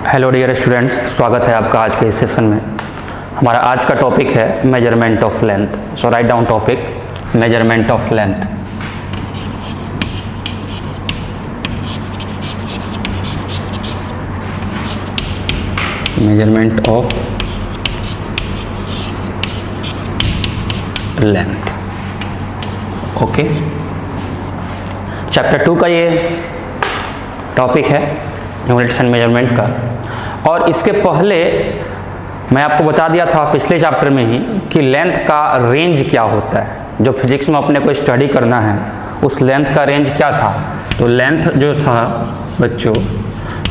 Hello dear students, स्वागत है आपका आज के इस सेशन में। हमारा आज का टॉपिक है measurement of length. So write down topic, measurement of length. Measurement of length. Okay, chapter 2 का ये टॉपिक है, यूनिट्स एंड मेजरमेंट का। और इसके पहले मैं आपको बता दिया था पिछले चैप्टर में ही कि लेंथ का रेंज क्या होता है। जो फिजिक्स में अपने को स्टडी करना है उस लेंथ का रेंज क्या था। तो लेंथ जो था बच्चों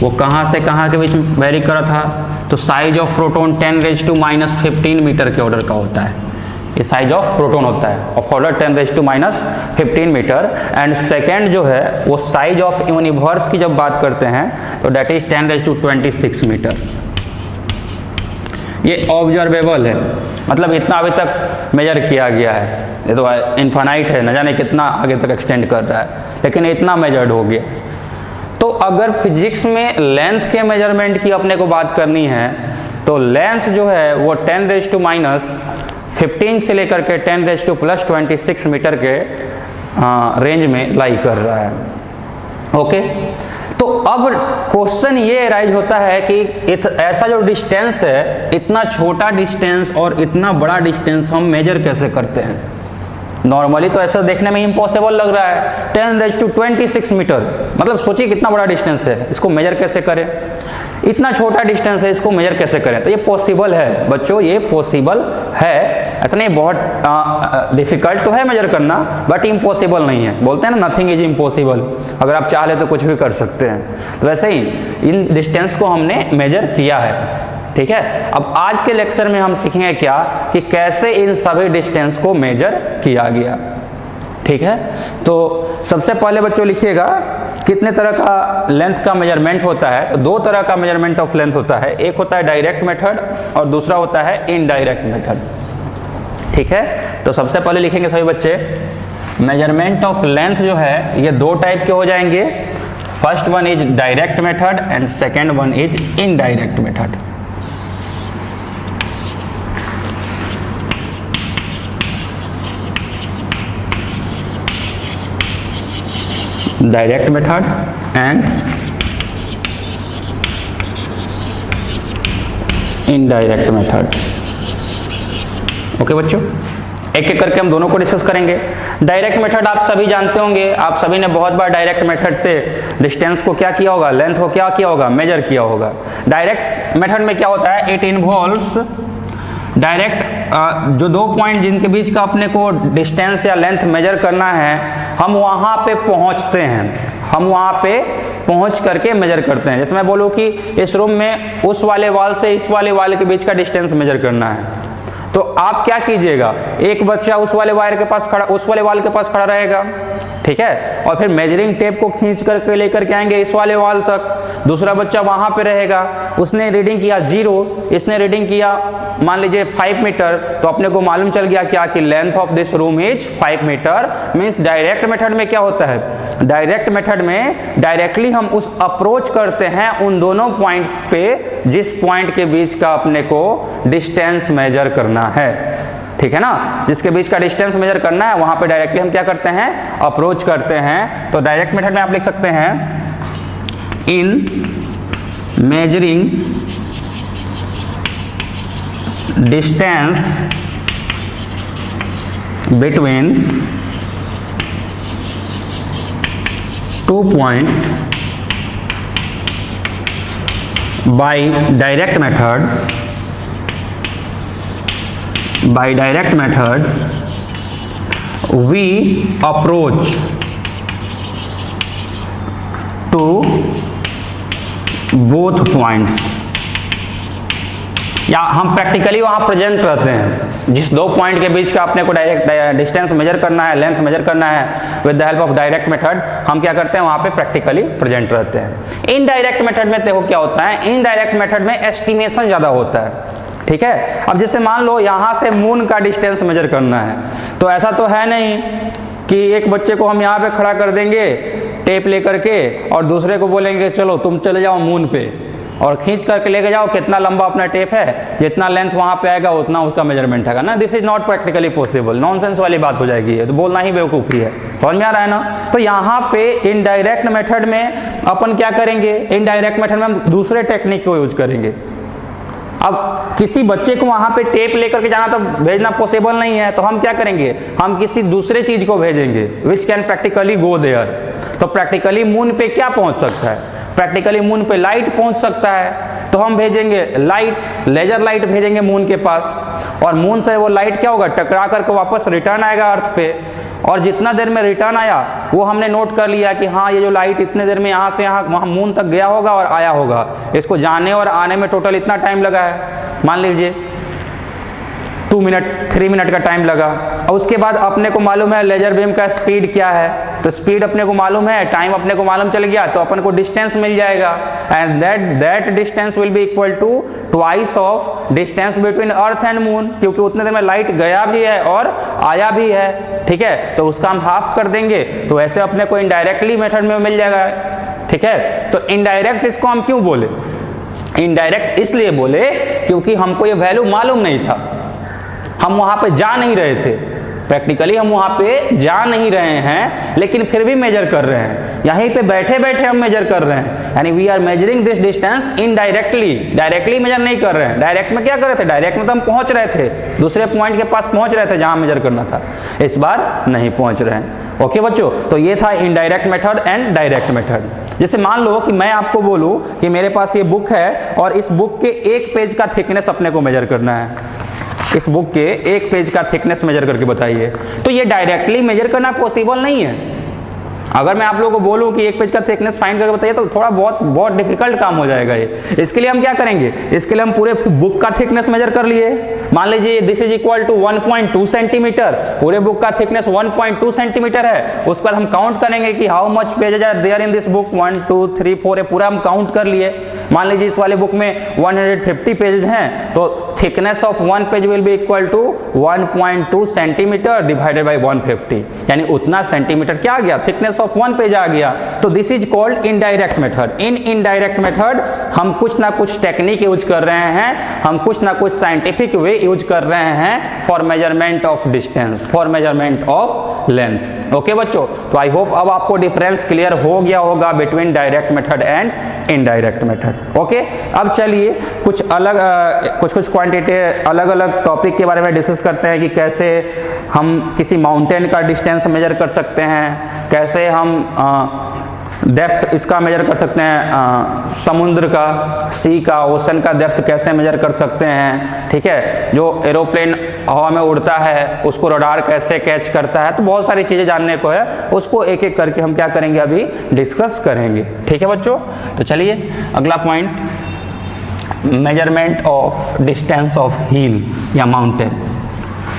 वो कहाँ से कहाँ के बीच में वेरी कर रहा था। तो साइज ऑफ प्रोटॉन 10⁻⁻15 मीटर के ऑर्डर का होता है। ये साइज ऑफ प्रोटॉन होता है of order 10⁻⁻15 metre. And second जो है वो साइज ऑफ यूनिवर्स की जब बात करते हैं तो डेट इज 10⁻26 मीटर। ये ऑब्जर्वेबल है, मतलब इतना अभी तक मेजर किया गया है। ये तो इनफाइनाइट है, न जाने कितना आगे तक एक्सटेंड कर रहा है, लेकिन इतना मेजर्ड हो गया। तो अगर फिजिक्स में लेंथ के मेजरमेंट की अपने को बात करनी है तो लेंथ जो है वो 10⁻15 से लेकर के 10⁻+26 मीटर के रेंज में लाई कर रहा है। ओके, तो अब क्वेश्चन ये राइज होता है कि ऐसा जो डिस्टेंस है, इतना छोटा डिस्टेंस और इतना बड़ा डिस्टेंस हम मेजर कैसे करते हैं। नॉर्मली तो ऐसा देखने में इम्पॉसिबल लग रहा है, 10⁻26 मीटर, मतलब सोचिए कितना बड़ा डिस्टेंस है, इसको मेजर कैसे करें। इतना छोटा डिस्टेंस है, इसको मेजर कैसे करें। तो ये पॉसिबल है बच्चों, ये पॉसिबल है। ऐसा नहीं बहुत डिफिकल्ट तो है मेजर करना, बट इम्पॉसिबल नहीं है। बोलते हैं ना, नथिंग इज इम्पॉसिबल। अगर आप चाह ले तो कुछ भी कर सकते हैं। तो वैसे ही इन डिस्टेंस को हमने मेजर किया है। ठीक है, अब आज के लेक्चर में हम सीखेंगे क्या कि कैसे इन सभी डिस्टेंस को मेजर किया गया। ठीक है, तो सबसे पहले बच्चों लिखिएगा कितने तरह का लेंथ का मेजरमेंट होता है। तो दो तरह का मेजरमेंट ऑफ लेंथ होता है, एक होता है डायरेक्ट मेथड और दूसरा होता है इनडायरेक्ट मेथड। ठीक है, तो सबसे पहले लिखेंगे सभी बच्चे, मेजरमेंट ऑफ लेंथ जो है ये दो टाइप के हो जाएंगे। First one is direct method and second one is indirect method. Direct method and indirect method. Okay बच्चों, एक एक करके हम दोनों को डिस्कस करेंगे। डायरेक्ट मेथड आप सभी जानते होंगे, आप सभी ने बहुत बार डायरेक्ट मेथड से डिस्टेंस को क्या किया होगा, लेंथ को क्या किया होगा, मेजर किया होगा। डायरेक्ट मेथड में क्या होता है, इट इन्वॉल्व्स डायरेक्ट जो दो पॉइंट जिनके बीच का अपने को डिस्टेंस या लेंथ मेजर करना है, हम वहां पे पहुंचते हैं, हम वहां पे पहुंच करके मेजर करते हैं। जैसे मैं बोलूं कि इस रूम में उस वाले वाल से इस वाले वाल के बीच का डिस्टेंस मेजर करना है, तो आप क्या कीजिएगा, एक बच्चा उस वाले वायर के पास खड़ा, उस वाले वाल के पास खड़ा रहेगा। ठीक है, और फिर मेजरिंग टेप को खींच करके लेकर के आएंगे इस वाले वाल तक। दूसरा बच्चा वहां पे रहेगा, उसने रीडिंग किया 0, इसने रीडिंग किया मान लीजिए 5 मीटर। तो अपने को मालूम चल गया क्या कि length of this room is 5 metre. Means direct method में क्या होता है, डायरेक्ट मेथड में डायरेक्टली हम उस अप्रोच करते हैं उन दोनों पॉइंट पे जिस पॉइंट के बीच का अपने को डिस्टेंस मेजर करना है। ठीक है ना, जिसके बीच का डिस्टेंस मेजर करना है वहां पे डायरेक्टली हम क्या करते हैं, अप्रोच करते हैं। तो डायरेक्ट मेथड में आप लिख सकते हैं, in measuring distance between 2 points by direct method, by direct method we approach to both points। या हम प्रैक्टिकली वहां प्रेजेंट रहते हैं, जिस दो पॉइंट के बीच का अपने को डायरेक्ट डिस्टेंस मेजर करना है, लेंथ मेजर करना है with the help of direct method, हम क्या करते हैं वहां पे प्रैक्टिकली प्रेजेंट रहते हैं। इनडायरेक्ट मेथड में देखो क्या होता है, इनडायरेक्ट मेथड में एस्टिमेशन ज्यादा होता है। ठीक है, अब जैसे मान लो यहां से मून का डिस्टेंस मेजर करना है, तो ऐसा तो है नहीं कि एक बच्चे को हम यहाँ पे खड़ा कर देंगे टेप लेकर के और दूसरे को बोलेंगे चलो तुम चले जाओ मून पे। और खींच करके लेके जाओ, कितना लंबा अपना टेप है, जितना लेंथ वहाँ पे आएगा उतना उसका मेजरमेंट आएगा ना। This is not practically possible, nonsense वाली बात हो जाएगी, तो बोलना ही बेवकूफ़ी है। समझ में आ रहा है ना। तो यहाँ पे इनडायरेक्ट मेथड में अपन क्या करेंगे, इनडायरेक्ट मेथड में हम दूसरे टेक्निक को यूज करेंगे। अब किसी बच्चे को वहां पे टेप लेकर के जाना तो भेजना पॉसिबल नहीं है, तो हम क्या करेंगे, हम किसी दूसरे चीज को भेजेंगे which can practically go there. तो प्रैक्टिकली मून पे क्या पहुंच सकता है, प्रैक्टिकली मून पे लाइट पहुंच सकता है, तो हम भेजेंगे लाइट, लेजर लाइट भेजेंगे मून के पास, और मून से वो लाइट क्या होगा, टकरा करके वापस रिटर्न आएगा अर्थ पे, और जितना देर में रिटर्न आया वो हमने नोट कर लिया कि हाँ ये जो लाइट इतने देर में यहाँ से यहाँ वहाँ मून तक गया होगा और आया होगा, इसको जाने और आने में टोटल इतना टाइम लगा है, मान लीजिए 2 मिनट 3 मिनट का टाइम लगा। और उसके बाद अपने को मालूम है लेजर बीम का स्पीड क्या है, तो स्पीड अपने को मालूम है, टाइम अपने को मालूम चल गया, तो अपन को डिस्टेंस मिल जाएगा, and that distance will be equal to twice of distance between earth and moon, क्योंकि उतने देर में लाइट गया भी है और आया भी है, ठीक है, तो उसका हम हाफ कर देंगे, तो ऐसे अपने को इनडायरेक्टली मेथड में मिल जाएगा, ठीक है। तो इनडायरेक्ट इसको हम क्यों बोले, इनडायरेक्ट इसलिए बोले क्योंकि हमको ये वैल्यू मालूम नहीं था, हम वहां पे जा नहीं रहे थे, प्रैक्टिकली हम वहां पे जा नहीं रहे हैं, लेकिन फिर भी मेजर कर रहे हैं, यहीं पे बैठे बैठे हम मेजर कर रहे हैं, यानी we are measuring this distance indirectly, directly measure नहीं कर रहे हैं। डायरेक्ट में क्या कर रहे थे, डायरेक्ट में तो हम पहुंच रहे थे, दूसरे पॉइंट के पास पहुंच रहे थे जहां मेजर करना था, इस बार नहीं पहुंच रहे हैं। ओके बच्चों, तो ये था indirect method and direct method. जैसे मान लो कि मैं आपको बोलूं कि मेरे पास ये बुक है और इस बुक के एक पेज का थिकनेस अपने को मेजर करना है, इस बुक के एक पेज का थिकनेस मेजर करके बताइए, तो ये डायरेक्टली मेजर करना पॉसिबल नहीं है। अगर मैं आप लोगों को बोलूं कि एक पेज का थिकनेस फाइंड करके बताइए तो थोड़ा बहुत डिफिकल्ट काम हो जाएगा ये। इसके लिए हम क्या करेंगे, इसके लिए हम पूरे बुक का थिकनेस मेजर कर लिए, मान लीजिए this is equal to 1.2 centimetre, पूरे बुक का थिकनेस 1.2 सेंटीमीटर है, उसके बाद हम काउंट करेंगे कि how much pages are there in this book, 1 2 3 4 पूरा हम काउंट कर लिए। मान लीजिए इस वाले बुक में 150 पेजेस हैं, तो thickness of one page will be equal to 1.2 centimetre divided by 150, यानी उतना सेंटीमीटर क्या आ गया, थिकनेस ऑफ वन पेज आ गया। तो this is called indirect method. In indirect method हम कुछ ना कुछ टेक्निक यूज कर रहे हैं, हम कुछ ना कुछ साइंटिफिक वे यूज कर रहे हैं for measurement of distance, for measurement of length. Okay बच्चों, तो आई होप अब आपको डिफरेंस क्लियर हो गया होगा between direct method and indirect method. Okay, अब चलिए कुछ अलग कुछ क्वांटिटी अलग अलग टॉपिक के बारे में डिस्कस करते हैं कि कैसे हम किसी माउंटेन का डिस्टेंस मेजर कर सकते हैं, कैसे हम डेप्थ इसका मेजर कर सकते हैं, समुद्र का, सी का, ओशन का डेप्थ कैसे मेजर कर सकते हैं, ठीक है, जो एरोप्लेन हवा में उड़ता है उसको रडार कैसे कैच करता है, तो बहुत सारी चीज़ें जानने को है, उसको एक एक करके हम क्या करेंगे अभी डिस्कस करेंगे। ठीक है बच्चों, तो चलिए अगला point, measurement of distance of hill या mountain.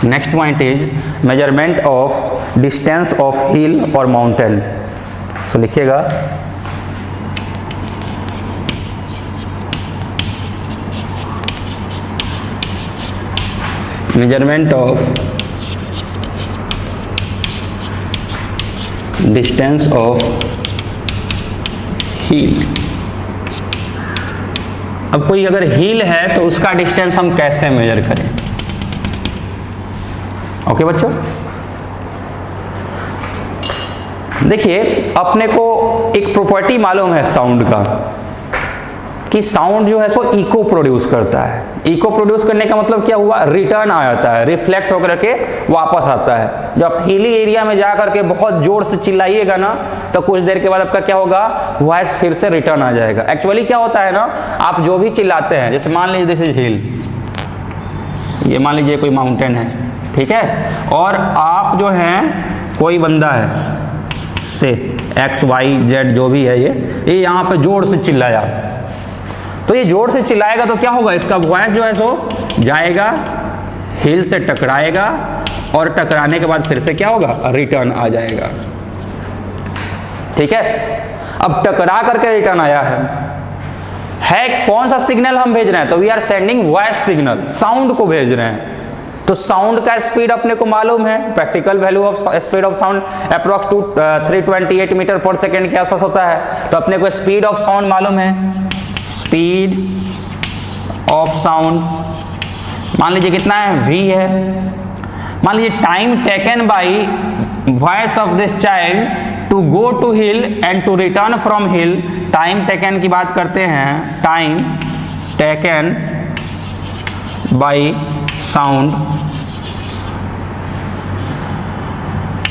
Next point is measurement of distance of hill और माउंटेन। सो लिखिएगा measurement of distance of hill. अब कोई अगर हिल है तो उसका डिस्टेंस हम कैसे मेजर करें। ओके बच्चों, देखिए अपने को एक प्रॉपर्टी मालूम है साउंड का, कि साउंड जो है सो इको प्रोड्यूस करता है। इको प्रोड्यूस करने का मतलब क्या हुआ, रिटर्न आ जाता है, रिफ्लेक्ट होकर के वापस आता है। जब आप हिली एरिया में जा करके बहुत जोर से चिल्लाइएगा ना, तो कुछ देर के बाद आपका क्या होगा, वॉइस फिर से रिटर्न आ जाएगा। एक्चुअली क्या होता है ना, आप जो भी चिल्लाते हैं, जैसे मान लीजिए दिस इज हिल, ये मान लीजिए कोई माउंटेन है, ठीक है, और आप जो हैं कोई बंदा है से XYZ जो भी है, ये यहाँ पे जोर से चिल्लाया, तो ये जोर से चिल्लाएगा तो क्या होगा, इसका वॉइस जो है सो जाएगा, हिल से टकराएगा, और टकराने के बाद फिर से क्या होगा, रिटर्न आ जाएगा। ठीक है, अब टकरा करके रिटर्न आया है कौन सा सिग्नल हम भेज रहे हैं, तो we are sending voice signal, sound को भेज रहे हैं। तो साउंड का स्पीड अपने को मालूम है, practical value of speed of sound approx 328 metre पर सेकेंड के आसपास होता है। तो अपने को स्पीड ऑफ साउंड मालूम है, स्पीड ऑफ साउंड, मान लीजिए कितना है, v है। मान लीजिए time taken by voice of this child to go to hill and to return from hill, time taken की बात करते हैं, time taken by sound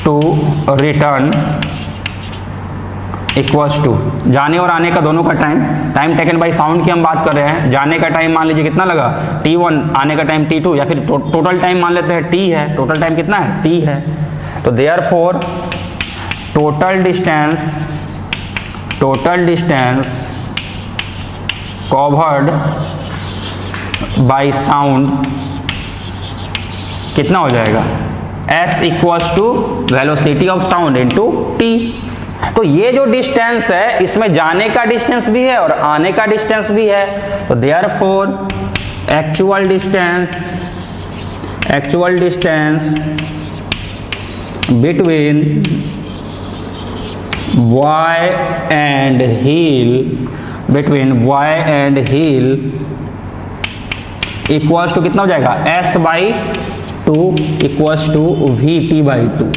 to return equals to, जाने और आने का दोनों का time, time taken by sound की हम बात कर रहे हैं, जाने का टाइम मान लीजिए कितना लगा t1, आने का टाइम t2, या फिर टोटल टाइम मान लेते हैं t है, टोटल टाइम कितना है t है। तो therefore total distance covered by sound कितना हो जाएगा, s equals to velocity of sound into t। तो ये जो डिस्टेंस है इसमें जाने का डिस्टेंस भी है और आने का डिस्टेंस भी है। तो therefore actual distance between boy and hill equals to कितना हो जाएगा, s/2 इक्वल्स टू vt/2।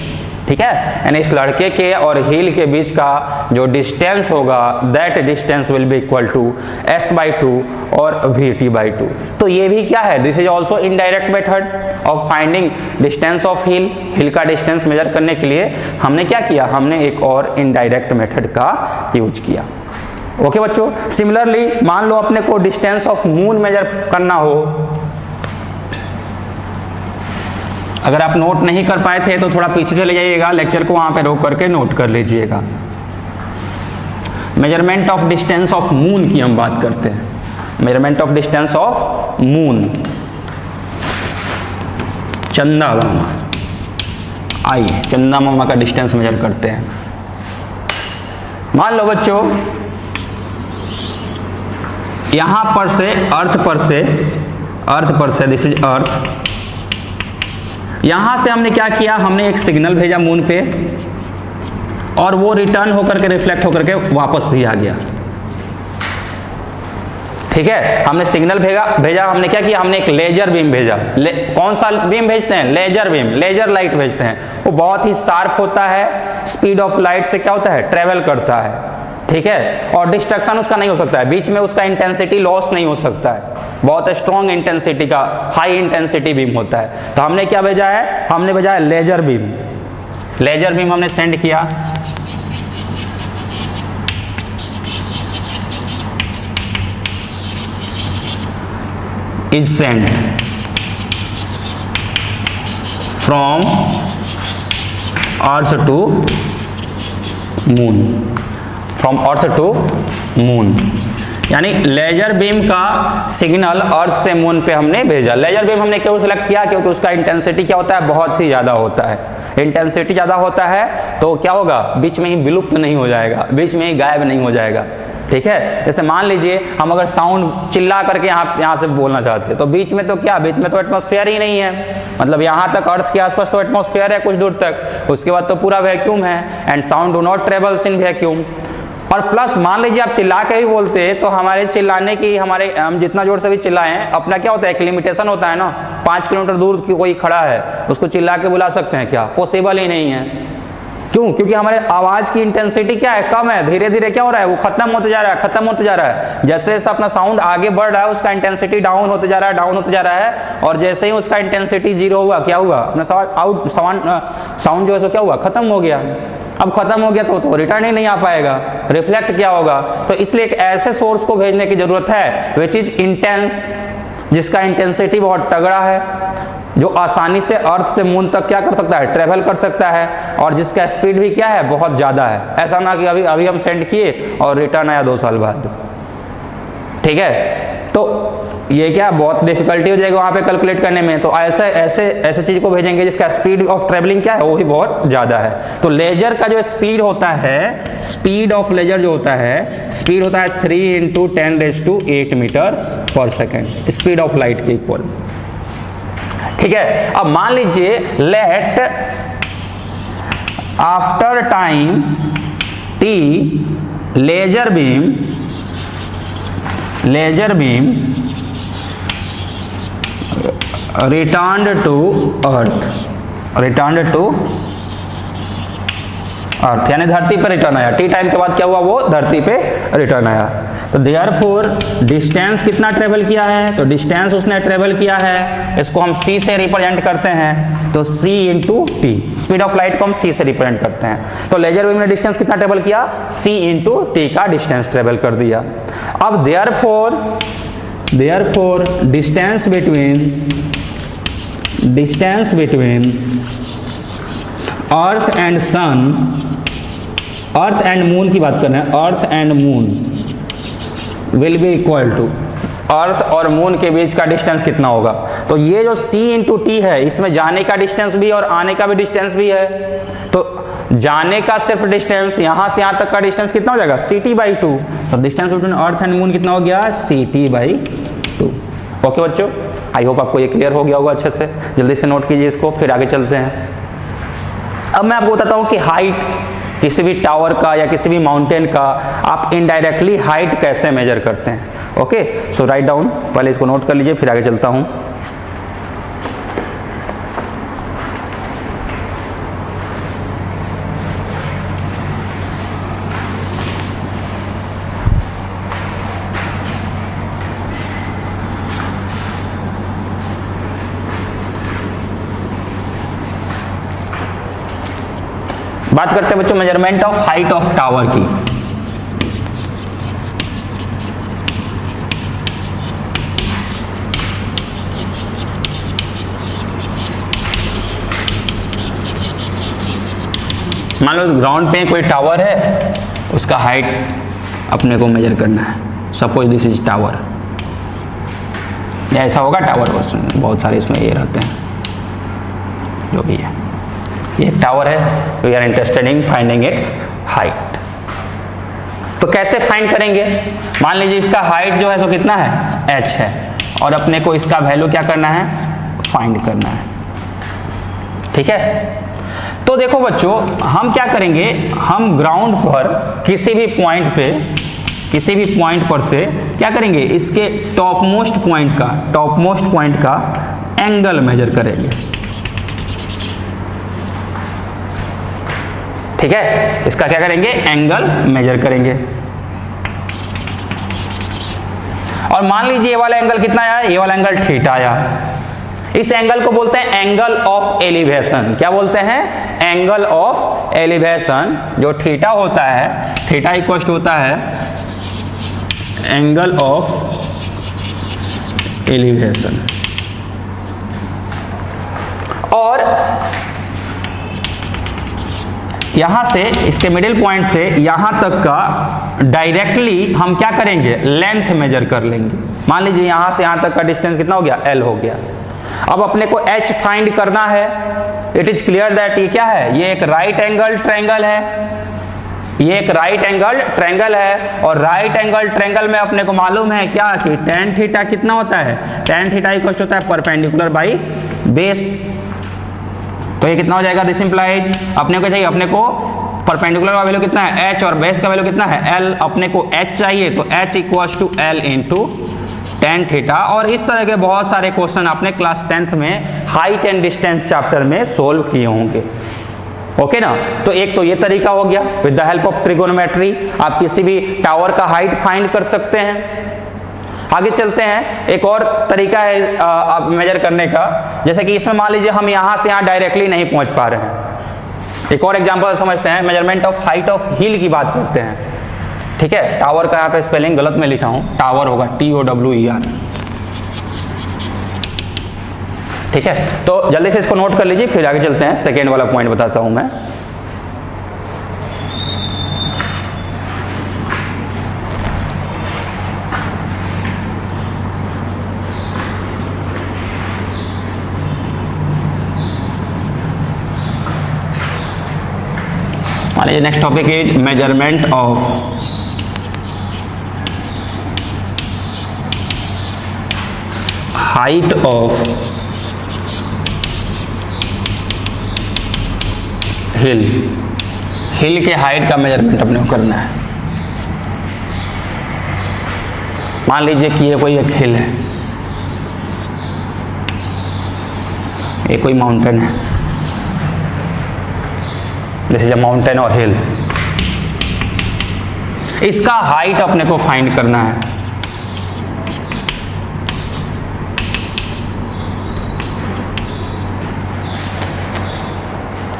ठीक है, यानी इस लड़के के और हील के बीच का जो डिस्टेंस होगा that distance will be equal to s/2 और vt/2। तो ये भी क्या है, this is also indirect method of finding distance of hill का डिस्टेंस मेजर करने के लिए हमने क्या किया, हमने एक और इनडायरेक्ट मेथड का यूज किया। ओके बच्चों, सिमिलरली मान लो अपने को डिस्टेंस ऑफ मून मेजर करना हो, अगर आप नोट नहीं कर पाए थे तो थोड़ा पीछे चले जाइएगा, लेक्चर को वहां पे रोक करके नोट कर लीजिएगा। Measurement of distance of moon की हम बात करते हैं, measurement of distance of moon, चंदा मामा, आइए चंदा मामा का डिस्टेंस मेजर करते हैं। मान लो बच्चों यहां पर से अर्थ पर से दिस इज अर्थ, यहां से हमने क्या किया, हमने एक सिग्नल भेजा मून पे और वो रिटर्न होकर के रिफ्लेक्ट होकर के वापस भी आ गया। ठीक है, हमने सिग्नल भेजा, हमने क्या किया, हमने एक लेजर बीम भेजा। कौन सा बीम भेजते हैं, लेजर बीम, लेजर लाइट भेजते हैं। वो बहुत ही शार्प होता है, स्पीड ऑफ लाइट से क्या होता है, ट्रेवल करता है। ठीक है, और डिस्ट्रक्शन उसका नहीं हो सकता है, बीच में उसका इंटेंसिटी लॉस नहीं हो सकता है, बहुत स्ट्रॉन्ग इंटेंसिटी का हाई इंटेंसिटी बीम होता है। तो हमने क्या भेजा है, हमने भेजा है लेजर बीम। लेजर बीम हमने सेंड किया, is send from earth to moon, from earth to moon, यानी लेजर बीम का सिग्नल अर्थ से मून पे हमने भेजा। लेजर बीम हमने क्यों सिलेक्ट किया, क्योंकि उसका इंटेंसिटी क्या होता है, बहुत ही ज्यादा होता है। इंटेंसिटी ज्यादा होता है तो क्या होगा, बीच में ही विलुप्त नहीं हो जाएगा, बीच में ही गायब नहीं हो जाएगा। ठीक है, जैसे मान लीजिए हम अगर साउंड चिल्ला करके यहाँ से बोलना चाहते हैं तो बीच में तो क्या, बीच में तो एटमॉस्फेयर ही नहीं है, मतलब यहाँ तक अर्थ के आसपास तो एटमॉस्फेयर है कुछ दूर तक, उसके बाद तो पूरा वैक्यूम है, and sound do not travels in vacuum. और प्लस मान लीजिए आप चिल्ला के ही बोलते हैं तो हमारे चिल्लाने की, हम जितना जोर से भी चिल्लाएं, अपना क्या होता है, एक लिमिटेशन होता है ना। 5 किलोमीटर दूर कोई खड़ा है, उसको चिल्ला के बुला सकते हैं क्या, पॉसिबल ही नहीं है। क्यों, क्योंकि हमारे आवाज की इंटेंसिटी क्या है, कम है, धीरे धीरे क्या हो रहा है, वो खत्म होते जा रहा है, जैसे जैसे अपना साउंड आगे बढ़ रहा है उसका इंटेंसिटी डाउन होते जा रहा है, और जैसे ही उसका इंटेंसिटी 0 हुआ, क्या हुआ, अपना साउंड जो है सो क्या हुआ, खत्म हो गया। अब खत्म हो गया तो रिटर्न ही नहीं आ पाएगा, रिफ्लेक्ट क्या होगा। तो इसलिए एक ऐसे सोर्स को भेजने की जरूरत है विच इज इंटेंस, जिसका इंटेंसिटी बहुत तगड़ा है, जो आसानी से अर्थ से मून तक क्या कर सकता है, ट्रेवल कर सकता है, और जिसका स्पीड भी क्या है, बहुत ज्यादा है। ऐसा ना कि अभी हम सेंड किए और रिटर्न आया 2 साल बाद। ठीक है, तो ये क्या बहुत डिफिकल्टी हो जाएगी वहां पे कैलकुलेट करने में। तो ऐसे चीज को भेजेंगे जिसका स्पीड ऑफ ट्रेवलिंग क्या है, वो भी बहुत ज्यादा है। तो लेजर का जो स्पीड होता है, स्पीड ऑफ लेजर जो होता है, स्पीड होता है 3 × 10⁸ मीटर पर सेकेंड, स्पीड ऑफ लाइट के इक्वल। ठीक है, अब मान लीजिए let after time t laser beam laser beam returned to earth, यानी धरती पर रिटर्न आया। टी टाइम के बाद क्या हुआ, वो धरती पे रिटर्न आया। तो देयरफॉर डिस्टेंस कितना ट्रेवल किया है, तो डिस्टेंस उसने ट्रेवल किया है, इसको हम c से रिप्रेजेंट करते हैं, तो c into T, speed of light को हम c से रिप्रेजेंट करते हैं। तो लेजर बीम ने डिस्टेंस कितना ट्रेवल किया, c इंटू टी का डिस्टेंस ट्रेवल कर दिया। अब therefore distance between earth and sun, earth and moon की बात कर रहे हैं, earth and moon will be equal to, earth और मून के बीच का डिस्टेंस कितना होगा। तो ये जो c इंटू टी है, इसमें जाने का डिस्टेंस भी और आने का भी डिस्टेंस भी है। तो जाने का सिर्फ डिस्टेंस, यहां से यहां तक का डिस्टेंस कितना हो जाएगा, ct/2। तो distance between earth and moon कितना हो गया, ct/2। ओके बच्चों, आई होप आपको ये क्लियर हो गया होगा अच्छे से। जल्दी से नोट कीजिए इसको, फिर आगे चलते हैं। अब मैं आपको बताता हूँ कि हाइट किसी भी टावर का या किसी भी माउंटेन का आप इनडायरेक्टली हाइट कैसे मेजर करते हैं। ओके, सो राइट डाउन, पहले इसको नोट कर लीजिए, फिर आगे चलता हूँ। बात करते हैं बच्चों measurement of height of tower की। मान लो ग्राउंड पे कोई टावर है, उसका हाइट अपने को मेजर करना है। सपोज दिस इज टावर, या ऐसा होगा टावर, उसमें बहुत सारे इसमें ये रहते हैं, जो भी है, ये टावर है। We are interested in finding its height. तो कैसे फाइंड करेंगे, मान लीजिए इसका हाइट जो है सो कितना है, h है, और अपने को इसका वैल्यू क्या करना है, फाइंड करना है। ठीक है, तो देखो बच्चों हम क्या करेंगे, हम ग्राउंड पर किसी भी पॉइंट पर से क्या करेंगे, इसके टॉप मोस्ट पॉइंट का एंगल मेजर करेंगे। ठीक है, इसका क्या करेंगे, एंगल मेजर करेंगे। और मान लीजिए ये वाला एंगल कितना आया, ये वाला एंगल थीटा आया। इस एंगल को बोलते हैं एंगल ऑफ एलिवेशन। क्या बोलते हैं, एंगल ऑफ एलिवेशन। जो थीटा होता है, थीटा इक्वल होता है एंगल ऑफ एलिवेशन। और यहां से, इसके मिडिल पॉइंट से यहां तक का डायरेक्टली हम क्या करेंगे, लेंथ मेजर कर लेंगे। मान लीजिए यहां से यहां तक का डिस्टेंस कितना हो गया, l हो गया। अब अपने को h फाइंड करना है। इट इज क्लियर दैट ये क्या है, ये एक राइट एंगल ट्रायंगल है, ये एक राइट एंगल ट्रायंगल है। और राइट एंगल ट्रायंगल में अपने को मालूम है क्या, कि tan थीटा कितना होता है, tan थीटा इक्वल होता है परपेंडिकुलर बाई बेस। तो ये कितना हो जाएगा, दिस इंप्लाइज, अपने को चाहिए, अपने को परपेंडिकुलर का वैल्यू कितना है h, और बेस का वैल्यू कितना है l। अपने को h चाहिए, तो h equals to l into tan theta. और इस तरह के बहुत सारे क्वेश्चन आपने क्लास 10th में हाइट एंड डिस्टेंस चैप्टर में सोल्व किए होंगे। ओके ना, तो एक तो ये तरीका हो गया, with the help of trigonometry आप किसी भी टावर का हाइट फाइंड कर सकते हैं। आगे चलते हैं, एक और तरीका है मेजर करने का, जैसे कि इसमें मान लीजिए हम यहाँ से यहाँ डायरेक्टली नहीं पहुँच पा रहे हैं। एक और एग्जांपल समझते हैं, मेजरमेंट ऑफ हाइट ऑफ हिल की बात करते हैं। ठीक है, टावर का यहाँ पे स्पेलिंग गलत में लिखा हूँ, टावर होगा TOWER। ठीक है, तो जल्दी से इसको नोट कर लीजिए, फिर आगे चलते हैं। सेकेंड वाला पॉइंट बताता हूँ मैं। Next topic is measurement of height of hill. Hill के हाइट का मेजरमेंट अपने को करना है। मान लीजिए कि ये कोई एक हिल है, ये कोई माउंटेन है, दिस इज अ माउंटेन और हिल। इसका हाइट अपने को फाइंड करना है।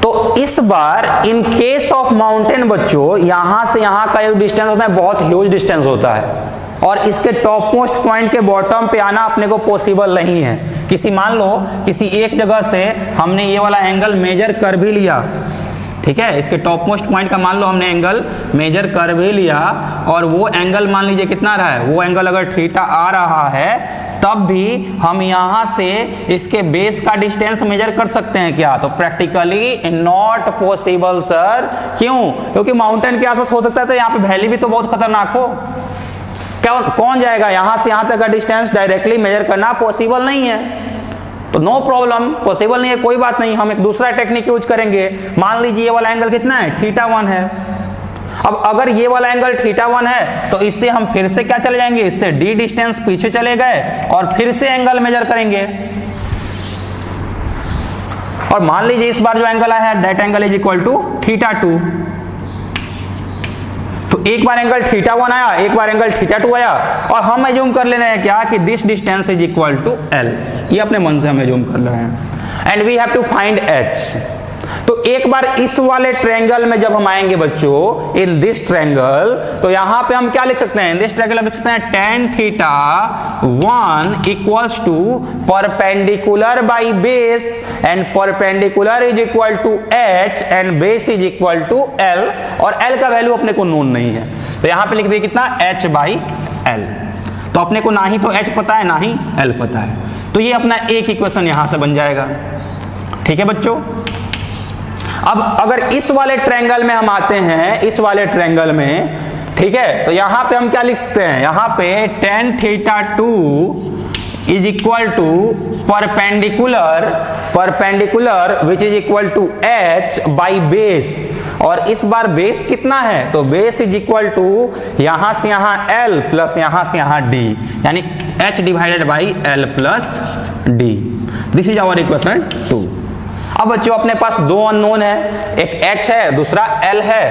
तो इस बार इन केस ऑफ माउंटेन बच्चों, यहां से यहां का जो डिस्टेंस होता है बहुत ह्यूज डिस्टेंस होता है, और इसके टॉप मोस्ट पॉइंट के बॉटम पे आना अपने को पॉसिबल नहीं है। किसी मान लो किसी एक जगह से हमने ये वाला एंगल मेजर कर भी लिया, ठीक है, इसके टॉप मोस्ट पॉइंट का मान लो हमने एंगल मेजर कर भी लिया, और वो एंगल मान लीजिए कितना रहा है, वो एंगल अगर थीटा आ रहा है, तब भी हम यहां से इसके बेस का डिस्टेंस मेजर कर सकते हैं क्या? तो प्रैक्टिकली नॉट पॉसिबल सर। क्यों? क्योंकि माउंटेन के आसपास हो सकता है तो यहाँ पे वैली भी तो बहुत खतरनाक हो, क्या कौन जाएगा यहां से यहां तक का डिस्टेंस डायरेक्टली मेजर करना पॉसिबल नहीं है। तो नो प्रॉब्लम, पॉसिबल नहीं है, कोई बात नहीं, हम एक दूसरा टेक्निक यूज करेंगे। मान लीजिए ये वाला एंगल कितना है, θ1 है। अब अगर ये वाला एंगल θ1 है तो इससे हम फिर से क्या चले जाएंगे, इससे d डिस्टेंस पीछे चले गए और फिर से एंगल मेजर करेंगे। और मान लीजिए इस बार जो एंगल आया है that angle is equal to θ2। तो एक बार एंगल θ1 आया, एक बार एंगल θ2 आया, और हम एज्यूम कर ले रहे हैं क्या कि this distance is equal to l। ये अपने मन से हम एज्यूम कर ले रहे हैं। And we have to find h। तो एक बार इस वाले ट्रायंगल में जब हम आएंगे बच्चों, इन दिस ट्रायंगल, तो यहां पे हम क्या लिख सकते हैं, इन दिस ट्रायंगल लिख सकते हैं tan θ1 equals to perpendicular by base, and perpendicular is equal to h and base is equal to l, और l का वैल्यू अपने को नोन नहीं है, तो यहां पे लिख दिए कितना, h बाई l। तो अपने को ना ही तो h पता है ना ही l पता है, तो ये अपना एक इक्वेशन यहां से बन जाएगा। ठीक है बच्चों। अब अगर इस वाले ट्रायंगल में हम आते हैं, इस वाले ट्रायंगल में, ठीक है, तो यहां पे हम क्या लिख सकते हैं, यहां पे tan θ2 is equal to perpendicular which is equal to h by base, और इस बार बेस कितना है, तो बेस इज इक्वल टू यहां से यहां l प्लस यहां से यहां d, यानी h divided by l plus d। This is our equation 2। अब बच्चों अपने पास दो अननोन है, एक h है, दूसरा l है।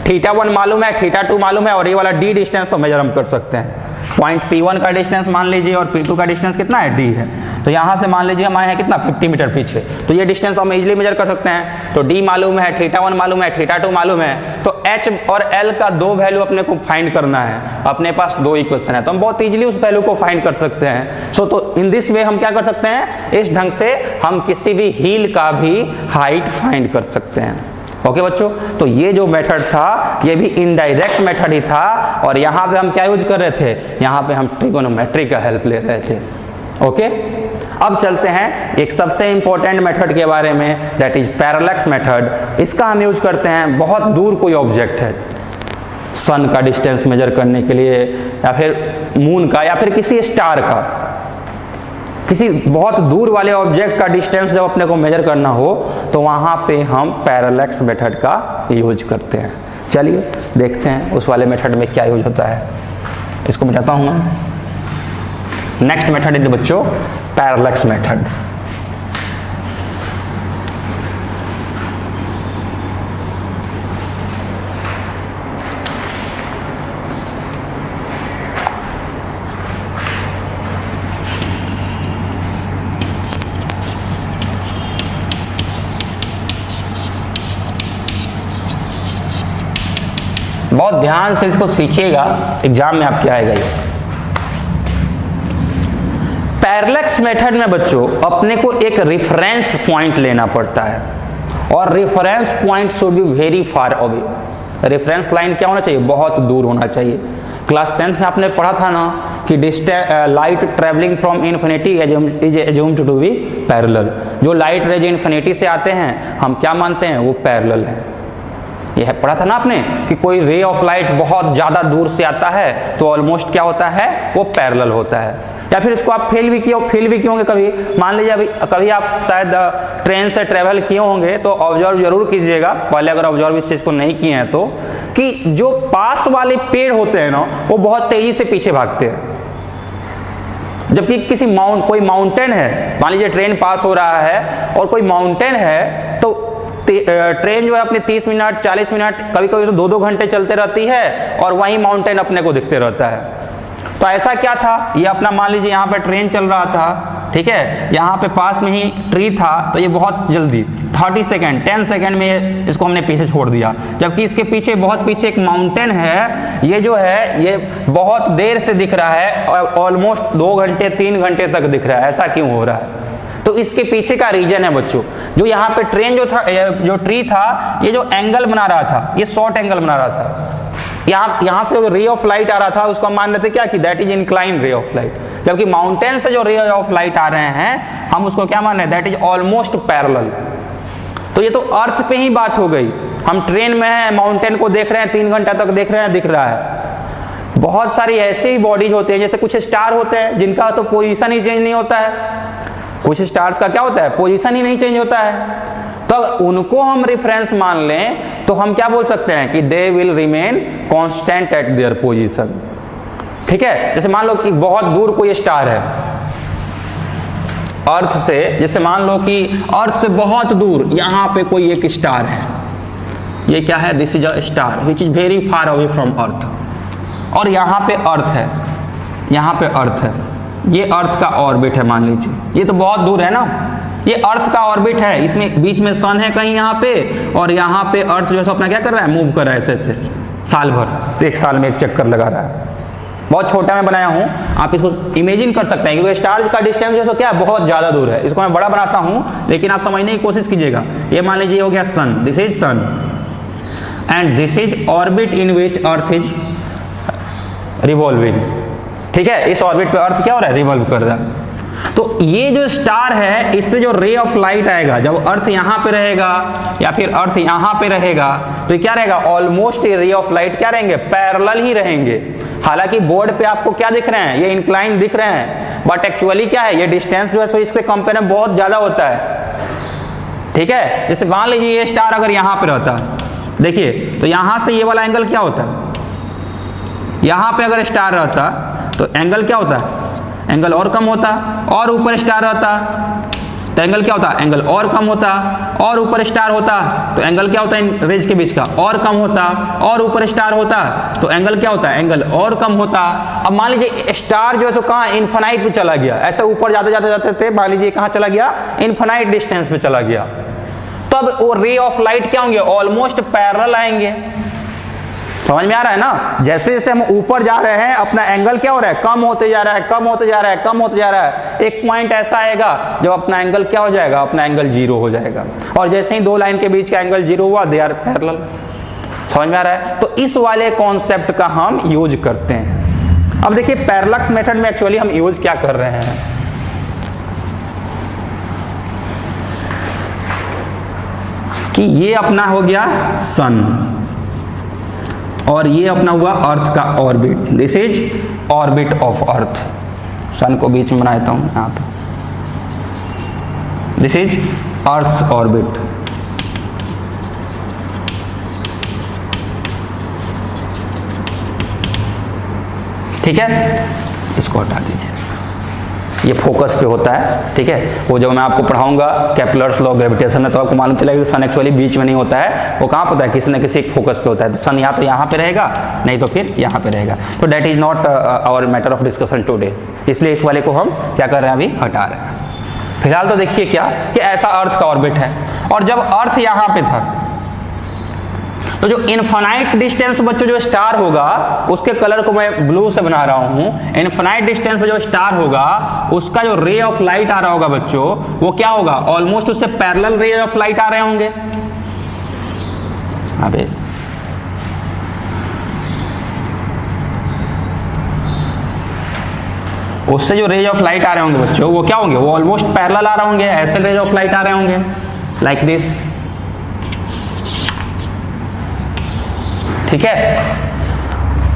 θ1 मालूम है, θ2 मालूम है, और ये वाला d डिस्टेंस तो मेजर हम कर सकते हैं। पॉइंट P1 का डिस्टेंस मान लीजिए और P2 का डिस्टेंस कितना है, d है। तो यहां से मान लीजिए हम आए हैं कितना, 50 मीटर पीछे, तो ये डिस्टेंस हम इजीली मेजर कर सकते हैं। तो d मालूम है, θ1 मालूम है, θ2 मालूम है, तो h और l का दो वैल्यू अपने को फाइंड करना है। अपने पास दो इक्वेशन है तो हम बहुत इजीली उस वैल्यू को फाइंड कर सकते हैं। सो तो इन दिस वे हम क्या कर सकते हैं, इस ढंग से हम किसी भी हिल का भी हाइट फाइंड कर सकते हैं। ओके बच्चों, तो ये जो मेथड था ये भी इनडायरेक्ट मेथड ही था, और यहाँ पे हम क्या यूज कर रहे थे, यहाँ पे हम ट्रिगोनोमेट्री का हेल्प ले रहे थे। ओके, अब चलते हैं एक सबसे इंपॉर्टेंट मेथड के बारे में, दैट इज पैरेलैक्स मेथड। इसका हम यूज करते हैं बहुत दूर कोई ऑब्जेक्ट है, सन का डिस्टेंस मेजर करने के लिए, या फिर मून का, या फिर किसी स्टार का, किसी बहुत दूर वाले ऑब्जेक्ट का डिस्टेंस जब अपने को मेजर करना हो तो वहां पे हम पैरेलैक्स मेथड का यूज करते हैं। चलिए देखते हैं उस वाले मेथड में क्या यूज होता है, इसको बताता हूं मैं। नेक्स्ट मेथड इज बच्चों पैरेलैक्स मेथड। बहुत ध्यान से इसको सीखिएगा, एग्जाम में आपके आएगा ये। पैरेलैक्स मेथड में बच्चों अपने को एक रेफरेंस पॉइंट लेना पड़ता है, और reference point should be very far away. Reference line क्या होना चाहिए, बहुत दूर होना चाहिए। क्लास 10th में आपने पढ़ा था ना कि light travelling from infinity is assumed to be parallel. जो लाइट रेज इन्फिनिटी से आते हैं हम क्या मानते हैं, वो पैरेलल है। यह पढ़ा था ना आपने कि कोई रे ऑफ लाइट बहुत ज्यादा दूर से आता है तो ऑलमोस्ट क्या होता है, वो पैरेलल होता है। या फिर इसको आप फेल भी किए होंगे कभी। मान लीजिए अभी कभी आप शायद ट्रेन से ट्रेवल किए होंगे तो ऑब्जर्व जरूर कीजिएगा, पहले अगर ऑब्जर्व इस चीज को नहीं किए हैं तो, कि जो पास वाले पेड़ होते हैं ना वो बहुत तेजी से पीछे भागते हैं। जबकि किसी कोई माउंटेन है, मान लीजिए ट्रेन पास हो रहा है और कोई माउंटेन है, तो ट्रेन जो है अपने 30 मिनट 40 मिनट कभी कभी तो 2-2 घंटे चलते रहती है और वहीं माउंटेन अपने को दिखते रहता है। तो ऐसा क्या था, ये अपना मान लीजिए यहाँ पे ट्रेन चल रहा था, ठीक है, यहाँ पे पास में ही ट्री था, तो ये बहुत जल्दी 30 सेकेंड 10 सेकेंड में इसको हमने पीछे छोड़ दिया। जबकि इसके पीछे बहुत पीछे एक माउंटेन है, ये जो है ये बहुत देर से दिख रहा है और ऑलमोस्ट 2 घंटे 3 घंटे तक दिख रहा है। ऐसा क्यों हो रहा है? तो इसके पीछे का रीजन है बच्चों, जो यहाँ पे ट्रेन जो था, जो ट्री था, ये जो एंगल बना रहा था, ये शॉर्ट एंगल बना रहा था। यहाँ से जो रे ऑफ लाइट आ रहा था उसको हम मान लेते क्या कि that is incline ray of light, जबकि माउंटेन से जो रे ऑफ लाइट आ रहे हैं हम उसको क्या मान रहे हैं, दैट इज ऑलमोस्ट पैरेलल। तो ये तो अर्थ पे ही बात हो गई। हम ट्रेन में हैं, माउंटेन को देख रहे हैं, 3 घंटा तक देख रहे हैं, दिख रहा है। बहुत सारी ऐसी ही बॉडीज होते हैं, जैसे कुछ स्टार होते हैं जिनका तो पोजीशन ही चेंज नहीं होता है। कुछ स्टार्स का क्या होता है, पोजीशन ही नहीं चेंज होता है। तो उनको हम रेफरेंस मान लें तो हम क्या बोल सकते हैं कि they will remain constant eight their position. ठीक है, जैसे मान लो कि बहुत दूर कोई स्टार है अर्थ से, जैसे मान लो कि अर्थ से बहुत दूर यहाँ पे कोई एक स्टार है, ये क्या है, this is a star which is very far away from earth, और यहाँ पे अर्थ है, यहाँ पे अर्थ है, ये अर्थ का ऑर्बिट है मान लीजिए, ये तो बहुत दूर है ना, ये अर्थ का ऑर्बिट है, इसमें बीच में सन है कहीं यहाँ पे, और यहाँ पे अर्थ जो है अपना क्या कर रहा है, मूव कर रहा है ऐसे ऐसे साल भर, 1 साल में एक चक्कर लगा रहा है। बहुत छोटा मैं बनाया हूँ, आप इसको इमेजिन कर सकते हैं, क्योंकि स्टार का डिस्टेंस जो है क्या है, बहुत ज़्यादा दूर है। इसको मैं बड़ा बनाता हूँ लेकिन आप समझने की कोशिश कीजिएगा। ये मान लीजिए हो गया sun, this is sun and this is orbit in which earth is revolving. ठीक है, इस ऑर्बिट पे अर्थ क्या हो रहा है, रिवॉल्व कर रहा है। तो ये जो स्टार है, इससे जो रे ऑफ लाइट आएगा, जब अर्थ यहाँ पे रहेगा या फिर अर्थ यहाँ पे रहेगा, तो क्या रहेगा, ऑलमोस्ट रे ऑफ लाइट क्या रहेंगे, पैरेलल ही रहेंगे। हालांकि बोर्ड पे आपको क्या दिख रहे हैं, ये इंक्लाइन दिख रहे हैं, बट एक्चुअली क्या है, ये डिस्टेंस जो है सो इसके कंपेयर में बहुत ज्यादा होता है। ठीक है, जैसे मान लीजिए ये स्टार अगर यहाँ पे रहता, देखिए तो यहाँ से ये वाला एंगल क्या होता है, यहाँ पे अगर स्टार रहता तो एंगल क्या होता है, एंगल और कम होता, और ऊपर स्टार रहता तो एंगल क्या होता, एंगल और कम होता, और ऊपर स्टार होता तो एंगल क्या होता है इन रेज के बीच का, और कम होता, और ऊपर स्टार होता तो एंगल क्या होता है, एंगल और कम होता। अब मान लीजिए स्टार जो है सो कहाँ, इनफाइनाइट पे चला गया, ऐसे ऊपर जाते जाते जाते थे, मान लीजिए कहाँ चला गया, इनफाइनाइट डिस्टेंस पे चला गया, तब वो रे ऑफ लाइट क्या होंगे, ऑलमोस्ट पैरेलल आएंगे। समझ में आ रहा है ना, जैसे जैसे हम ऊपर जा रहे हैं अपना एंगल क्या हो रहा है, कम होते जा रहा है, कम होते जा रहा है, कम होते जा रहा है। एक पॉइंट ऐसा आएगा जब अपना एंगल क्या हो जाएगा, अपना एंगल 0 हो जाएगा, और जैसे ही 2 लाइन के बीच का एंगल 0 हुआ, दे आर पैरेलल। समझ में आ रहा है, तो इस वाले कॉन्सेप्ट का हम यूज करते हैं। अब देखिए पैरेलक्स मेथड में एक्चुअली हम यूज क्या कर रहे हैं, कि ये अपना हो गया सन और ये अपना हुआ अर्थ का orbit, this is orbit of earth. Sun को बीच में बना देता हूं यहाँ पे, दिस इज अर्थ ऑर्बिट। ठीक है, इसको हटा दीजिए, ये फोकस पे होता है। ठीक है, वो जब मैं आपको पढ़ाऊंगा केपलर्स लॉ ग्रेविटेशन में, तो आपको मालूम चलेगा कि सन एक्चुअली बीच में नहीं होता है, वो कहाँ होता है, किसी न किसी एक फोकस पे होता है। तो सन या तो यहाँ पे रहेगा, नहीं तो फिर यहाँ पे रहेगा। तो that is not our matter of discussion today, इसलिए इस वाले को हम क्या कर रहे हैं, अभी हटा रहे हैं। फिलहाल तो देखिए क्या कि ऐसा अर्थ का ऑर्बिट है, और जब अर्थ यहाँ पे था तो जो इनफाइनाइट डिस्टेंस बच्चों जो स्टार होगा, उसके कलर को मैं ब्लू से बना रहा हूं, इनफाइनाइट डिस्टेंस पे जो स्टार होगा उसका जो रे ऑफ लाइट आ रहा होगा बच्चों, वो क्या होगा, ऑलमोस्ट उससे पैरेलल रे ऑफ लाइट आ रहे होंगे। अबे उससे जो रे ऑफ लाइट आ रहे होंगे बच्चों, वो क्या होंगे, वो ऑलमोस्ट पैरेलल आ रहे होंगे, ऐसे रे ऑफ लाइट आ रहे होंगे लाइक दिस। ठीक है,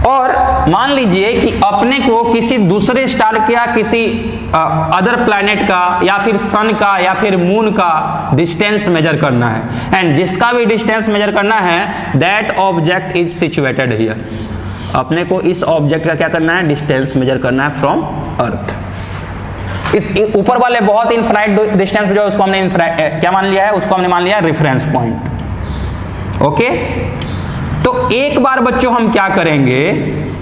और मान लीजिए कि अपने को किसी दूसरे स्टार का, किसी अदर प्लैनेट का, या फिर सन का, या फिर मून का डिस्टेंस मेजर करना है, एंड जिसका भी डिस्टेंस मेजर करना है, that object is situated here. अपने को इस ऑब्जेक्ट का क्या करना है, डिस्टेंस मेजर करना है फ्रॉम अर्थ। इस ऊपर वाले बहुत इनफाइनाइट डिस्टेंस जो उसको हमने क्या मान लिया है, उसको हमने मान लिया रेफरेंस पॉइंट। ओके, तो एक बार बच्चों हम क्या करेंगे,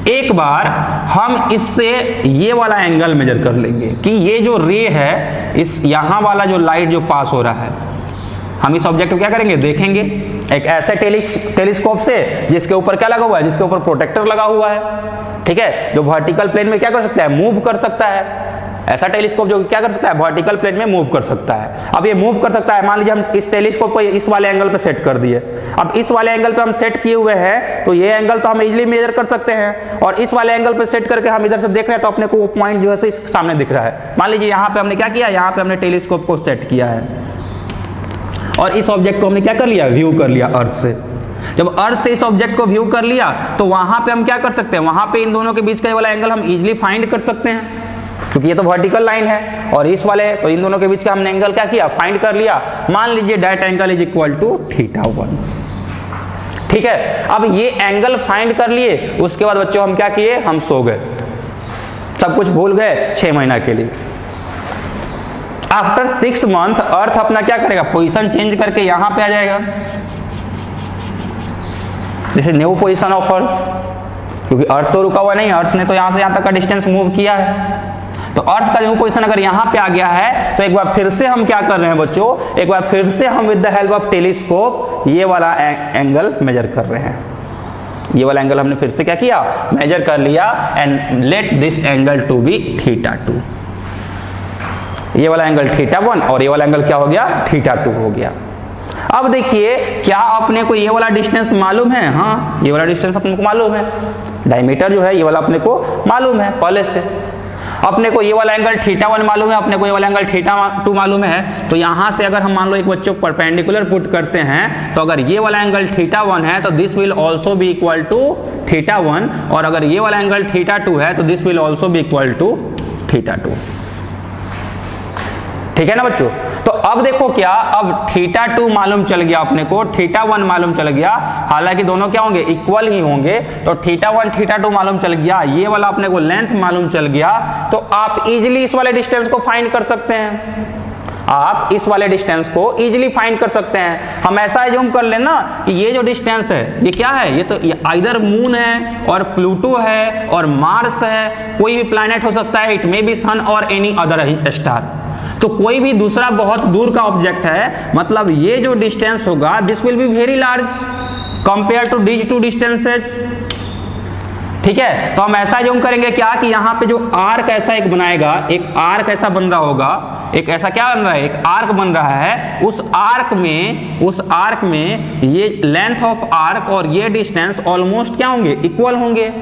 एक बार हम इससे ये वाला एंगल मेजर कर लेंगे कि ये जो रे है, इस यहां वाला जो लाइट जो पास हो रहा है, हम इस ऑब्जेक्ट को क्या करेंगे, देखेंगे एक ऐसे टेलीस्कोप से जिसके ऊपर क्या लगा हुआ है, जिसके ऊपर प्रोटेक्टर लगा हुआ है। ठीक है, जो वर्टिकल प्लेन में क्या कर सकता है, मूव कर सकता है। ऐसा टेलीस्कोप जो क्या कर सकता है, वर्टिकल प्लेन में मूव कर सकता है। अब ये मूव कर सकता है, मान लीजिए हम इस टेलीस्कोप को इस वाले एंगल पे सेट कर दिए। अब इस वाले एंगल पे हम सेट किए हुए हैं, तो ये एंगल तो हम इजीली मेजर कर सकते हैं, और इस वाले एंगल पे सेट करके हम इधर से देख रहे हैं तो अपने को वो पॉइंट जो है इस सामने दिख रहा है। मान लीजिए यहाँ पे हमने क्या किया, यहाँ पे हमने टेलीस्कोप को सेट किया है और इस ऑब्जेक्ट को हमने क्या कर लिया, व्यू कर लिया अर्थ से। जब अर्थ से इस ऑब्जेक्ट को व्यू कर लिया तो वहां पे हम क्या कर सकते हैं, वहां पे इन दोनों के बीच का वाला एंगल हम इजीली फाइंड कर सकते हैं, क्योंकि ये तो वर्टिकल लाइन है और इस वाले, तो इन दोनों के बीच का हमने एंगल क्या किया, फाइंड कर लिया। मान लीजिए that angle is equal to θ1। ठीक है, अब ये एंगल फाइंड कर लिए, उसके बाद बच्चों हम क्या किए, हम सो गए, सब कुछ भूल गए 6 महीना के लिए। आफ्टर 6 मंथ अर्थ अपना क्या करेगा, पोजीशन चेंज करके यहां पे आ जाएगा। This is new position of earth, क्योंकि अर्थ तो रुका हुआ नहीं, अर्थ ने तो यहां से यहां तक का डिस्टेंस मूव किया है। तो अर्थ का न्यू पोजीशन अगर यहां पे आ गया है, तो एक बार फिर से हम क्या कर रहे हैं बच्चों, एक बार फिर से हम with the help of telescope ये वाला एंगल मेजर कर रहे हैं। ये वाला एंगल हमने फिर से क्या किया, मेजर कर लिया, and let this angle to be θ2। ये वाला एंगल θ1 और ये वाला एंगल क्या हो गया, θ2 हो गया। अब देखिए, क्या अपने को ये वाला डिस्टेंस मालूम है, हाँ ये वाला डिस्टेंस अपने को मालूम है, डायमीटर जो है ये वाला अपने को मालूम है पहले से। अपने को ये वाला एंगल θ1 मालूम है, अपने को ये वाला एंगल θ2 मालूम है। तो यहां से अगर हम मान लो एक बच्चों को परपेंडिकुलर पुट करते हैं, तो अगर ये वाला एंगल θ1 है तो this will also be equal to θ1, और अगर ये वाला एंगल θ2 है तो this will also be equal to θ2। ठीक है ना बच्चों, तो अब देखो क्या, अब θ2 मालूम चल गया अपने को, θ1 मालूम चल गया, हालांकि दोनों क्या होंगे, इक्वल ही होंगे। तो θ1 θ2 मालूम चल गया, ये वाला अपने को लेंथ मालूम चल गया, तो आप इजीली इस वाले डिस्टेंस को फाइंड कर सकते हैं। आप इस वाले डिस्टेंस को इजीली फाइंड कर सकते हैं। हम ऐसा एज्यूम कर लेना कि ये जो डिस्टेंस है ये क्या है, ये तो आइदर मून है और प्लूटो है और मार्स है, कोई भी प्लैनेट हो सकता है, इट मे बी सन और एनी अदर स्टार। तो कोई भी दूसरा बहुत दूर का ऑब्जेक्ट है, मतलब ये जो डिस्टेंस होगा this will be very large compare to these two distances. ठीक है, तो हम ऐसा जूम करेंगे क्या कि यहाँ पे जो आर्क ऐसा एक बनाएगा, एक आर्क ऐसा बन रहा होगा, एक ऐसा क्या बन रहा है, एक आर्क बन रहा है। उस आर्क में ये लेंथ ऑफ आर्क और ये डिस्टेंस ऑलमोस्ट क्या होंगे, इक्वल होंगे।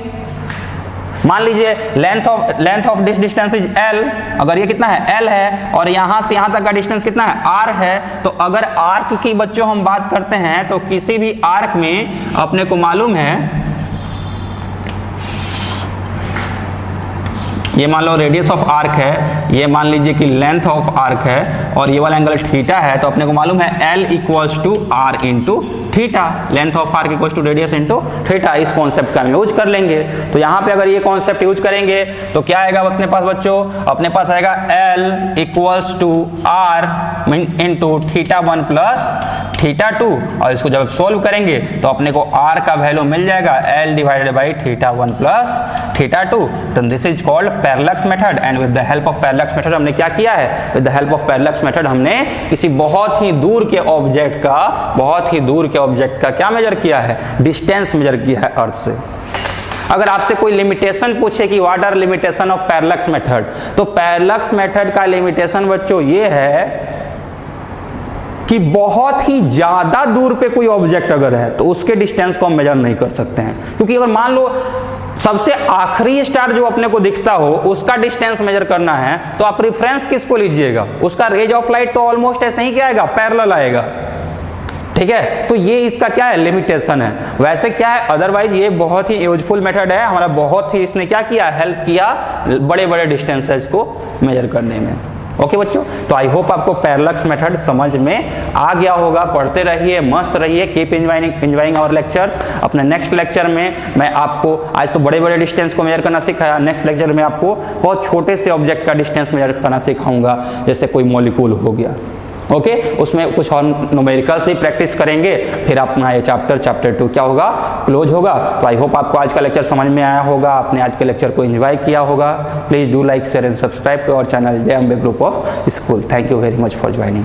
मान लीजिए length of this distance is l, अगर ये कितना है l है, और यहां से यहां तक का डिस्टेंस कितना है r है। तो अगर आर्क की बच्चों हम बात करते हैं, तो किसी भी आर्क में अपने को मालूम है, ये मान लो रेडियस ऑफ आर्क है, ये मान लीजिए कि लेंथ ऑफ आर्क है, और ये वाला एंगल थीटा है, तो अपने को मालूम है L equals to R into theta, length of arc equals to radius into theta. इस कॉन्सेप्ट का हम यूज कर लेंगे। तो यहाँ पे अगर ये कॉन्सेप्ट यूज करेंगे तो क्या आएगा अपने पास बच्चों, अपने पास आएगा L equals to R into θ1 plus θ2, और इसको जब सोल्व करेंगे तो अपने को R का वैल्यू मिल जाएगा L डिवाइडेड बाई θ1 प्लस θ2। तो this is called parallax method, and with the help of parallax method हमने क्या किया है, with the help of parallax method हमने किसी बहुत ही दूर के ऑब्जेक्ट का क्या मेजर किया है, डिस्टेंस मेजर किया है अर्थ से। अगर आपसे कोई लिमिटेशन पूछे कि what are limitation of parallax method, तो पैरेलक्स मेथड का लिमिटेशन बच्चों ये है कि बहुत ही ज्यादा दूर पे कोई ऑब्जेक्ट अगर है तो उसके डिस्टेंस को हम मेजर नहीं कर सकते हैं, क्योंकि अगर मान लो सबसे आखिरी स्टार जो अपने को दिखता हो उसका डिस्टेंस मेजर करना है, तो आप रेफरेंस किसको लीजिएगा, उसका रेज ऑफ लाइट तो ऑलमोस्ट ऐसे ही क्या आएगा, पैरेलल आएगा। ठीक है, तो ये इसका क्या है, लिमिटेशन है। वैसे क्या है, अदरवाइज ये बहुत ही यूजफुल मेथड है हमारा, बहुत ही इसने क्या किया, हेल्प किया बड़े बड़े डिस्टेंसेस को मेजर करने में। ओके बच्चों, तो आई होप आपको पैरेलक्स मेथड समझ में आ गया होगा। पढ़ते रहिए, मस्त रहिए, कीप एंजॉयिंग आवर लेक्चर्स। अपने नेक्स्ट लेक्चर में मैं आपको, आज तो बड़े बड़े डिस्टेंस को मेजर करना सिखाया, नेक्स्ट लेक्चर में आपको बहुत छोटे से ऑब्जेक्ट का डिस्टेंस मेजर करना सिखाऊंगा, जैसे कोई मॉलिक्यूल हो गया। ओके, उसमें कुछ और न्यूमेरिकल्स भी प्रैक्टिस करेंगे, फिर अपना ये चैप्टर 2 क्या होगा, क्लोज होगा। तो आई होप आपको आज का लेक्चर समझ में आया होगा, आपने आज के लेक्चर को एंजॉय किया होगा। Please do like, share and subscribe to our channel Jai Ambe group of school. Thank you very much for joining.